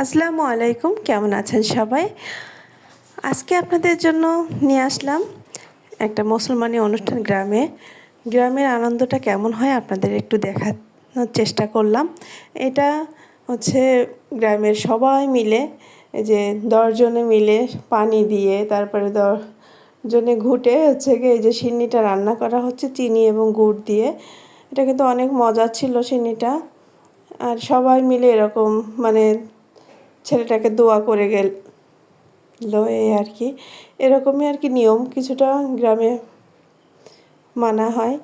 আসসালামু আলাইকুম, কেমন আছেন সবাই? আজকে আপনাদের জন্য নিয়ে আসলাম একটা মুসলমানি অনুষ্ঠান। গ্রামের আনন্দটা কেমন হয় আপনাদের একটু দেখানোর চেষ্টা করলাম। এটা হচ্ছে গ্রামের সবাই মিলে, এই যে 10 জনে মিলে পানি দিয়ে, তারপরে 10 জনে ঘুটে হচ্ছে গিয়ে এই যে সিন্নিটা রান্না করা হচ্ছে চিনি এবং গুড় দিয়ে। এটা কিন্তু অনেক মজা ছিল সিন্নিটা। আর সবাই মিলে এরকম মানে ছেলেটাকে দোয়া করে গেল এই আর কি, এরকমই আর কি নিয়ম কিছুটা গ্রামে মানা হয়।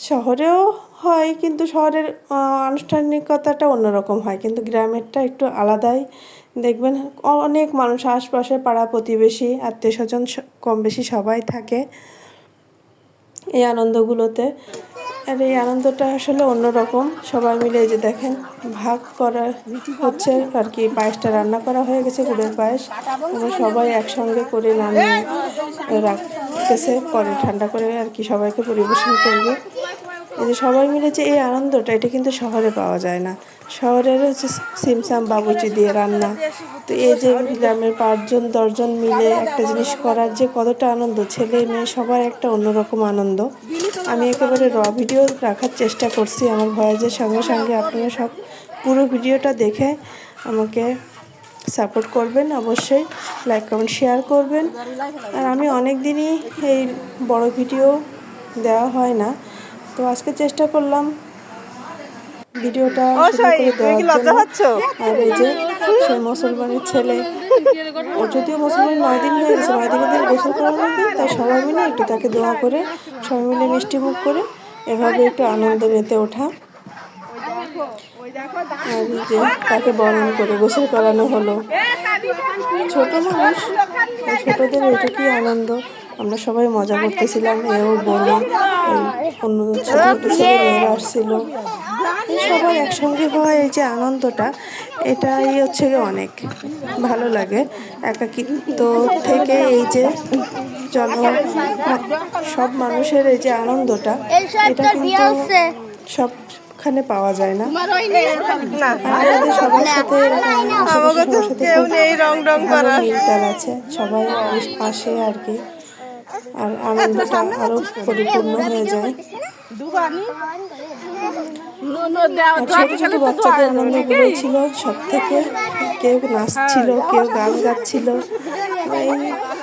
শহরেও হয়, কিন্তু শহরের আনুষ্ঠানিকতাটা অন্যরকম হয়, কিন্তু গ্রামেরটা একটু আলাদাই। দেখবেন অনেক মানুষ, আশপাশে পাড়া প্রতিবেশী আত্মীয় স্বজন কম বেশি সবাই থাকে এই আনন্দগুলোতে। আর এই আনন্দটা আসলে অন্যরকম। সবাই মিলে এই যে দেখেন ভাগ করা হচ্ছে আর কি, পায়েসটা রান্না করা হয়ে গেছে, গুড়ের পায়েস। এবং সবাই একসঙ্গে করে নামিয়ে রাখতেছে, পরে ঠান্ডা করে আর কি সবাইকে পরিবেশন করবে। এই যে সবাই মিলে যে এই আনন্দটা, এটা কিন্তু শহরে পাওয়া যায় না। শহরের হচ্ছে সিমসাম বাবুর্চি দিয়ে রান্না। তো এই যে গ্রামের 5 জন 10 জন মিলে একটা জিনিস করার যে কতটা আনন্দ, ছেলে মেয়ে সবার একটা অন্যরকম আনন্দ। আমি একেবারে ভিডিও রাখার চেষ্টা করছি আমার ভয়েসের সঙ্গে সঙ্গে। আপনারা সব পুরো ভিডিওটা দেখে আমাকে সাপোর্ট করবেন, অবশ্যই লাইক কমেন্ট শেয়ার করবেন। আর আমি অনেক দিনই এই বড় ভিডিও দেওয়া হয় না, তো আজকে চেষ্টা করলাম ভিডিওটা দেওয়ার জন্য। আর এই যে সে মুসলমানের ছেলে, ও যদিও মুসলমান 9 দিন হয়ে গেছে, 9 দিনের দিন গোসল করার মধ্যে, তাই সবাই মিলে একটু তাকে দোয়া করে সবাই মিলে মিষ্টি মুখ করে এভাবে একটু আনন্দ মেতে ওঠা। আর যে তাকে বরণ করে গোসল করানো হলো। ছোট মানুষ, ছোটদের এটুকুই আনন্দ। আমরা সবাই মজা করতেছিলাম, এও বলে অন্য ছোট ছোট ছেলে মেয়েরা আসছিল। সবাই একসঙ্গে হওয়া এই যে আনন্দটা, এটাই হচ্ছে অনেক ভালো লাগে। একাকিত্ব থেকে এই যে সব মানুষের এই যে আনন্দটা, এটা কিন্তু সবখানে পাওয়া যায় না। আমাদের সবার সাথে মিলতাল আছে, সবাই আসে আর কি, আর আনন্দটা আরো পরিপূর্ণ হয়ে যায়। ছোট ছোট বাচ্চাদের আনন্দগুলো ছিল সব থেকে। কেউ নাচছিল, কেউ গান গাচ্ছিল। এই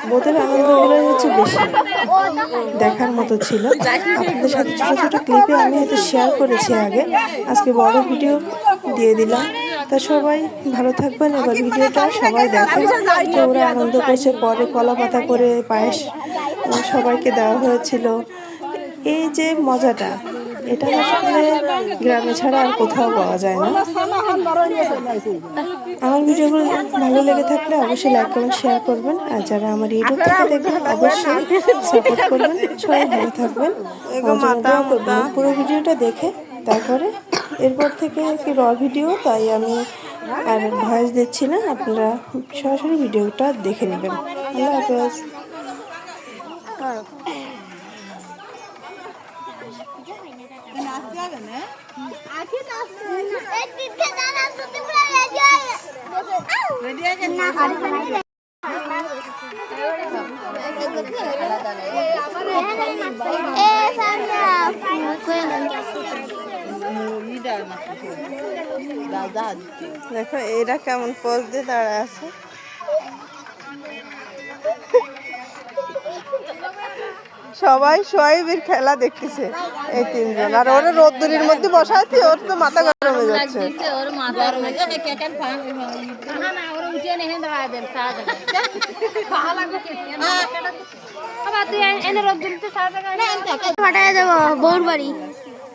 বোধের আনন্দগুলোই হচ্ছে বেশি দেখার মতো ছিল। আপনাদের সাথে ছোট ছোট ক্লিপে আমি হয়তো শেয়ার করেছি আগে, আজকে বড় ভিডিও দিয়ে দিলাম। তা সবাই ভালো থাকবেন। এবার ভিডিওটা সবাই দেখেন যে ওরা আনন্দ করছে। পরে কলা পাতা করে পায়েস সবাইকে দেওয়া হয়েছিল। এই যে মজাটা, এটা আসলে গ্রামে ছাড়া আর কোথাও পাওয়া যায় না। আমার ভিডিওগুলো ভালো লেগে থাকলে অবশ্যই লাইক কমেন্ট শেয়ার করবেন। আর যারা আমার ইউটিউব থেকে দেখবেন অবশ্যই সাপোর্ট করবেন। সবাই ভালো থাকবেন, পুরো ভিডিওটা দেখে তারপরে এরপর থেকে কি ভিডিও, তাই আমি আর ভয়েস দিচ্ছি না, আপনারা সরাসরি ভিডিওটা দেখে নেবেন। আল্লাহ হাফেজ। দেখো এরা কেমন পোজ দিয়ে দাঁড়ায় আছে। সবাই সোয়াইবের খেলা দেখতেছে এই 3 জন। আর ওরা রোদ্দুরির মধ্যে বসাইছে, ওর তো মাথা গরম হয়ে যাচ্ছে। বউর বাড়ি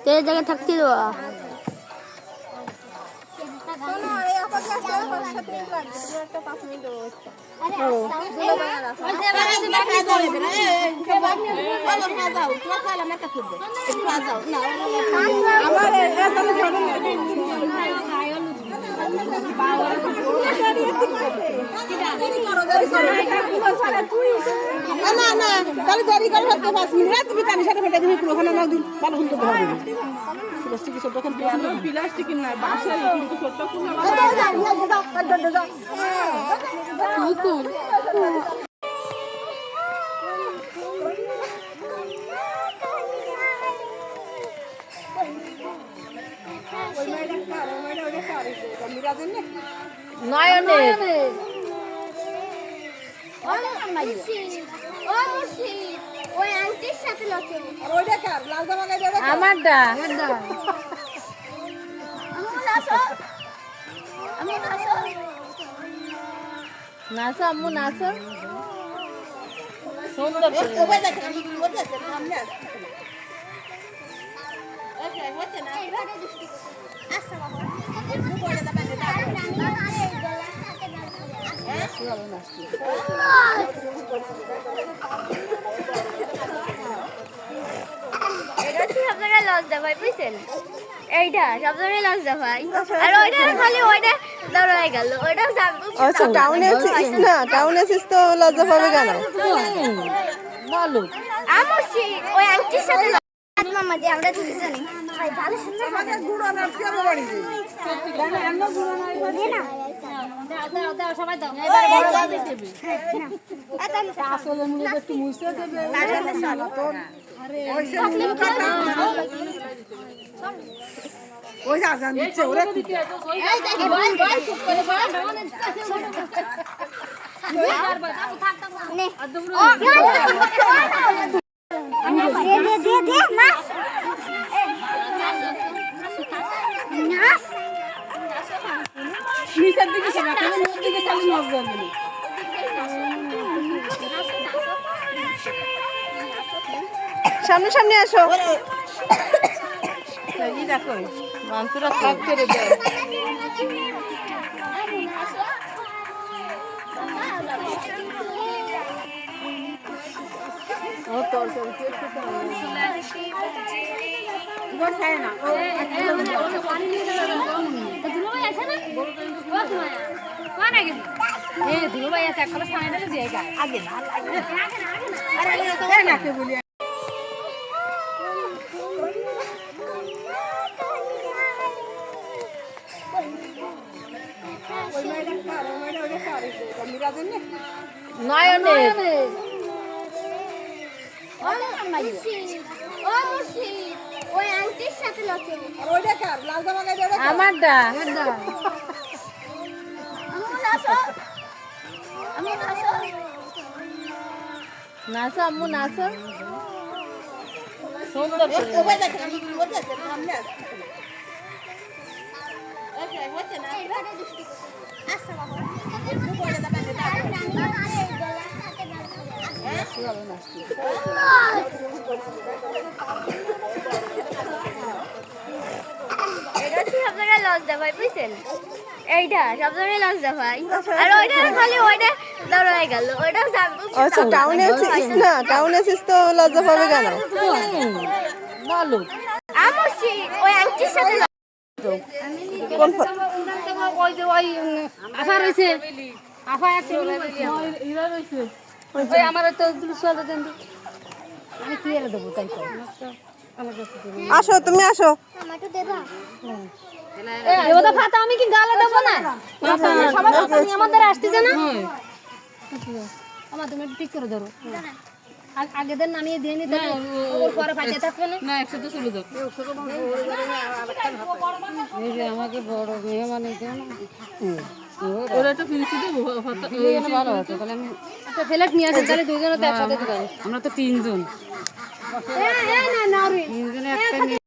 জায়গায় থাকতে দেওয়া। না না তাহলে দেরি করে 5 মিনিট তুমি কানি সাথে ফেটে দিবি পুরোখানে না দিন ভালো সুন্দর হবে প্লাস্টিক ছোট কোন প্লাস্টিক না বাসায় কিন্তু ছোট কোন নয়নের ওই আন্টির সাথে লচে ওইটা কার লাল জামা গায়ে দেবে আমারটা নাচো আম্মু নাচো সুন্দর করে। ওই দেখেন আমি ওই দেখেন সামনে আছে এটা হচ্ছে সব জায়গায় লস দা ভাই বুঝছেন এইটা সব জায়গায় লস দা ভাই আর ওইটা খালি ওইটা দৌড়ায় গেল ওইটা আচ্ছা টাউনে আছিস না টাউনে আছিস তো লজ্জা পাবে কেন? বলো আমার ওই আন্টির সাথে মামা যে আমরা দুজন জানি ভাই ভালো সুন্দর আমাকে গুড়ো না কি হবে বাড়ি যে এন্ন গুড়ো না না দাও সবাই দাও আসলে মুখে একটু মুছে দেবে ওইসে মুখ কাটা ওই আজান দিচ্ছে ওরে নিচের দিকে সে রাখা মুখ দিকে চালু নজর দিলে সামনে সামনে আসো। দেখো মাংসটা কাট করে দাও ও তোর বসায় না নাকে বলি নয়নের ওই আন্টির সাথে লচে ওইটা কার লাল জামা গায়ে দেবে আমারটা নাচো আম্মু নাচো সুন্দর করে। ওই দেখেন আমি ওই দেখেন সামনে আছে এটা হচ্ছে সব জায়গায় লস দা ভাই বুঝছেন এইটা সব জায়গায় লস দা ভাই আর ওইটা খালি ওইটা দৌড়ায় গেল ওইটা আচ্ছা টাউনে আছিস না টাউনে আছিস তো লজ্জা পাবে কেন? বলো আমার ওই আন্টির সাথে কোন ওই যে ওই আফা রয়েছে আফা একটা ইরা রয়েছে ওই আমার তো চলে দেন আমি কি এর দেবো তাই তো আসো তুমি আসো। আমাকে দেবা ওটা ফাটা আমি কি গালে দেবো না সবাই ফাটা নিয়ে আমাদের আসতেছে না আমার তুমি একটু ঠিক করে ধরো আগে দেন নামিয়ে দিয়ে নিতে ওর পরে ফাটিয়ে থাকবে না একসাথে চলে যাও এই যে আমাকে বড় মেয়ে মানে ওরা তো ফিনিশি দেবো ভালো হতো তাহলে আমি একটা ফ্ল্যাট নিয়ে আসি তাহলে দুজনে তো একসাথে দিবেন আমরা তো তিনজন না না রে